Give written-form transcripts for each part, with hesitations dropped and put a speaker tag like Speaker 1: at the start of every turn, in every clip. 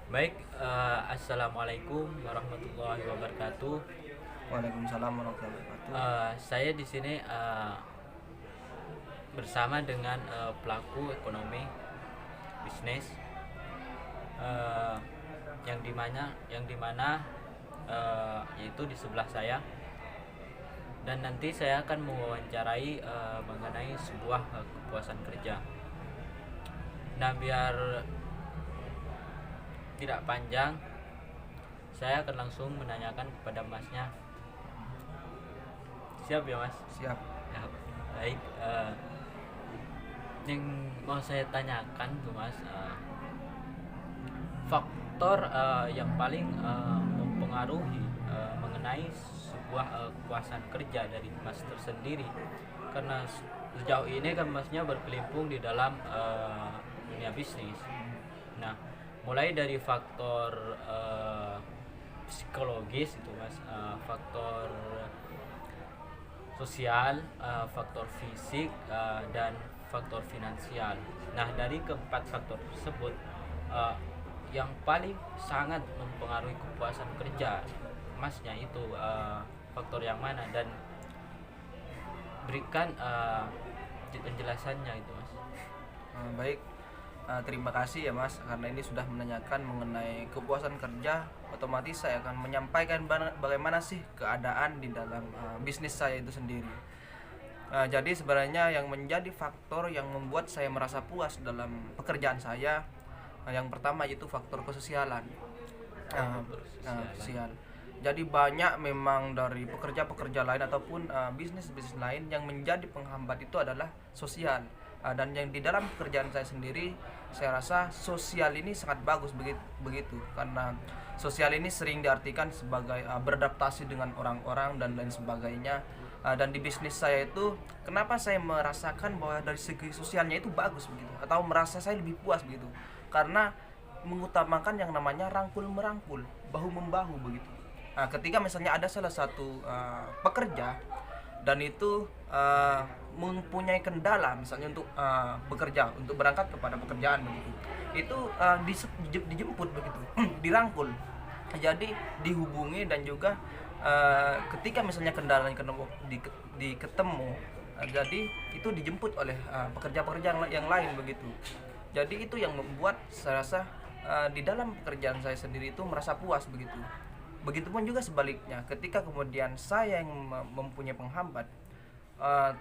Speaker 1: Baik, assalamualaikum warahmatullahi wabarakatuh.
Speaker 2: Waalaikumsalam warahmatullahi wabarakatuh.
Speaker 1: Saya di sini bersama dengan pelaku ekonomi bisnis, eh, yang dimana yaitu di sebelah saya, dan nanti saya akan mewawancarai mengenai sebuah kepuasan kerja. Nah, biar tidak panjang, saya akan langsung menanyakan kepada masnya. Siap ya mas?
Speaker 2: Siap.
Speaker 1: Ya, baik. Yang mau saya tanyakan tuh mas, faktor yang paling mempengaruhi mengenai sebuah kepuasan kerja dari mas tersendiri, karena sejauh ini kan masnya berkelimpung di dalam dunia bisnis. Nah, mulai dari faktor psikologis itu mas, faktor sosial, faktor fisik, dan faktor finansial. Nah, dari keempat faktor tersebut, uh, yang paling sangat mempengaruhi kepuasan kerja masnya itu faktor yang mana, dan berikan penjelasannya itu mas.
Speaker 2: Baik. Terima kasih ya Mas karena ini sudah menanyakan mengenai kepuasan kerja. Otomatis saya akan menyampaikan bagaimana sih keadaan di dalam bisnis saya itu sendiri. Jadi sebenarnya yang menjadi faktor yang membuat saya merasa puas dalam pekerjaan saya, yang pertama yaitu faktor kesosialan. Sosial. Jadi banyak memang dari pekerja-pekerja lain ataupun bisnis-bisnis lain yang menjadi penghambat itu adalah sosial. Dan yang di dalam pekerjaan saya sendiri, saya rasa sosial ini sangat bagus begitu karena sosial ini sering diartikan sebagai beradaptasi dengan orang-orang dan lain sebagainya. Dan di bisnis saya itu, kenapa saya merasakan bahwa dari segi sosialnya itu bagus begitu atau merasa saya lebih puas begitu, karena mengutamakan yang namanya rangkul merangkul, bahu membahu begitu. Ketika misalnya ada salah satu pekerja dan itu mempunyai kendala misalnya untuk bekerja, untuk berangkat kepada pekerjaan begitu, itu dijemput begitu, dirangkul, jadi dihubungi dan juga ketika misalnya kendalanya diketemu, jadi itu dijemput oleh pekerja-pekerja yang lain begitu. Jadi itu yang membuat saya rasa di dalam pekerjaan saya sendiri itu merasa puas begitu. Begitupun juga sebaliknya, ketika kemudian saya yang mempunyai penghambat,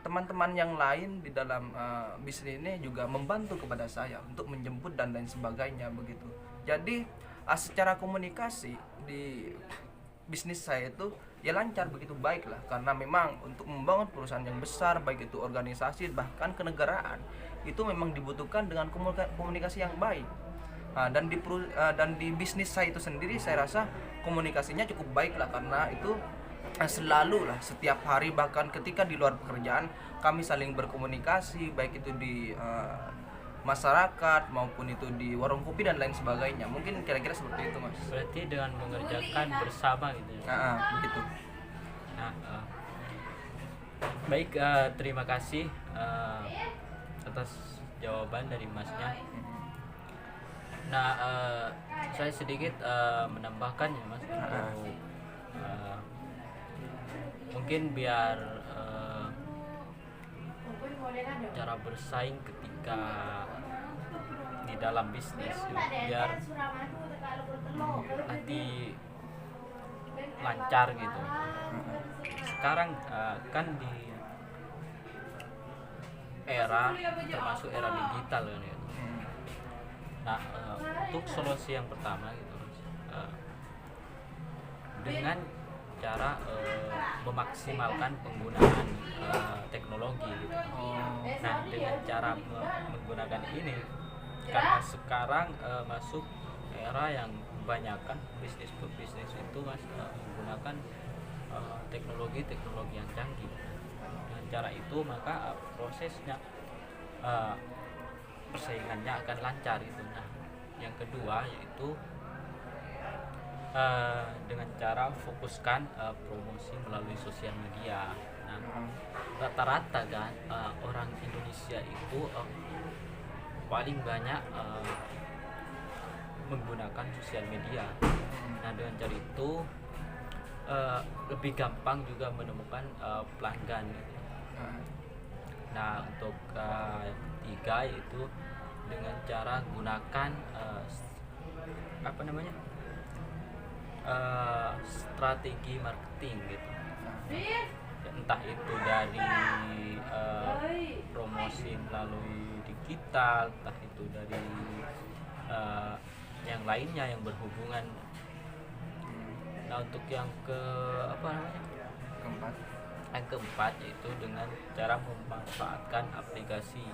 Speaker 2: teman-teman yang lain di dalam bisnis ini juga membantu kepada saya untuk menjemput dan lain sebagainya begitu. Jadi secara komunikasi di bisnis saya itu ya lancar begitu, baik lah, karena memang untuk membangun perusahaan yang besar, baik itu organisasi bahkan kenegaraan, itu memang dibutuhkan dengan komunikasi yang baik. Dan di bisnis saya itu sendiri saya rasa komunikasinya cukup baik lah, karena itu selalu lah, setiap hari, bahkan ketika di luar pekerjaan kami saling berkomunikasi, baik itu di masyarakat maupun itu di warung kopi dan lain sebagainya. Mungkin kira-kira seperti itu mas.
Speaker 1: Berarti dengan mengerjakan bersama gitu ya.
Speaker 2: Begitu.
Speaker 1: Nah, baik, terima kasih atas jawaban dari masnya. Nah, saya sedikit menambahkan ya mas, untuk mungkin biar cara bersaing ketika di dalam bisnis biar nanti lancar gitu. Sekarang kan di era, termasuk era digital kan gitu. Nah, untuk solusi yang pertama gitu mas, dengan cara memaksimalkan penggunaan teknologi gitu. Nah, dengan cara menggunakan ini, karena sekarang masuk era yang kebanyakan bisnis itu mas menggunakan teknologi yang canggih. Dengan cara itu maka prosesnya, persaingannya akan lancar itu. Nah, yang kedua yaitu dengan cara fokuskan promosi melalui sosial media. Nah, rata-rata kan orang Indonesia itu paling banyak menggunakan sosial media. Nah, dengan cara itu lebih gampang juga menemukan pelanggan gitu. Nah, untuk yang ketiga yaitu dengan cara gunakan apa namanya strategi marketing gitu. Entah itu dari promosi melalui digital, entah itu dari yang lainnya yang berhubungan. Nah, untuk yang keempat yaitu dengan cara memanfaatkan aplikasi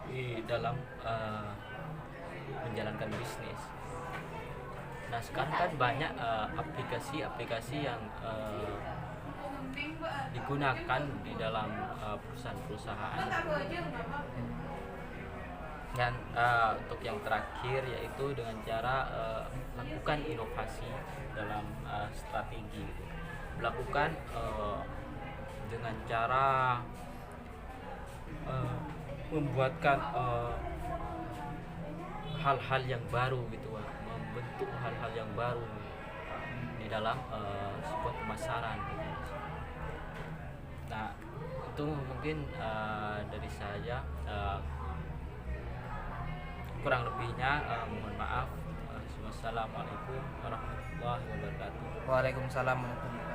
Speaker 1: di dalam menjalankan bisnis. Nah, sekarang kan banyak aplikasi-aplikasi yang digunakan di dalam perusahaan-perusahaan. Dan untuk yang terakhir yaitu dengan cara lakukan inovasi dalam strategi gitu. Melakukan dengan cara membuatkan hal-hal yang baru gitu, membentuk hal-hal yang baru di dalam sebuah pemasaran gitu. Nah, itu mungkin dari saya. Kurang lebihnya mohon maaf. Wassalamualaikum warahmatullahi wabarakatuh.
Speaker 2: Waalaikumsalam warahmatullahi wabarakatuh.